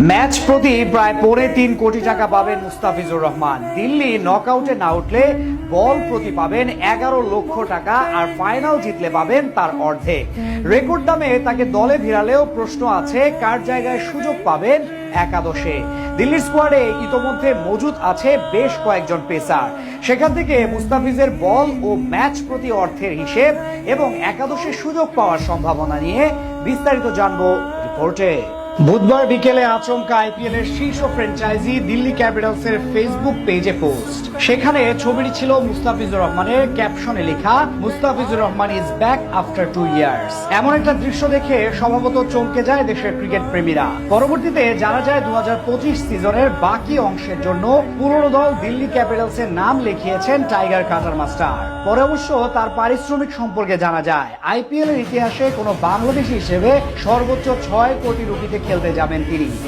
Match প্রতি প্রায় 3.5 কোটি টাকা পাবেন মুস্তাফিজুর রহমান। দিল্লি নকআউটে না উঠলে বল প্রতি পাবেন 11 লক্ষ টাকা, আর ফাইনাল জিতলে পাবেন তার অর্ধেক। রেকর্ড দামে তাকে দলে ভিড়ালেও প্রশ্ন আছে কার জায়গায় সুযোগ পাবেন একাদশে। দিল্লির স্কোয়াডে ইতোমধ্যে মজুদ আছে বেশ কয়েকজন পেসার। সেখান থেকে মুস্তাফিজের বল ও ম্যাচ প্রতি অর্থের হিসেব এবং একাদশে সুযোগ পাওয়ার সম্ভাবনা নিয়ে বিস্তারিত জানবো রিপোর্টে। বুধবার বিকেলে আচমকা আইপিএল এর শীর্ষ ফ্র্যাঞ্চাইজি দিল্লি ক্যাপিটালস এর ফেসবুক পেজে পোস্ট। সেখানে ছবিটি ছিল মুস্তাফিজুর রহমানের, ক্যাপশনে লেখা Mustafizur Rahman is back after 2 years. এমন একটা দৃশ্য দেখে স্বভাবত চমকে যায় দেশের ক্রিকেট প্রেমীরা। পরবর্তীতে জানা যায় 2025 সিজনের বাকি অংশের জন্য পুরনো দল দিল্লি ক্যাপিটালস এর নাম লিখিয়েছেন টাইগার কাটার মাস্টার। পরে অবশ্য তার পারিশ্রমিক সম্পর্কে জানা যায় আইপিএল এর ইতিহাসে কোনো বাংলাদেশি হিসেবে সর্বোচ্চ 6 কোটি রুপিতে খেলতে যাবেন তিনি।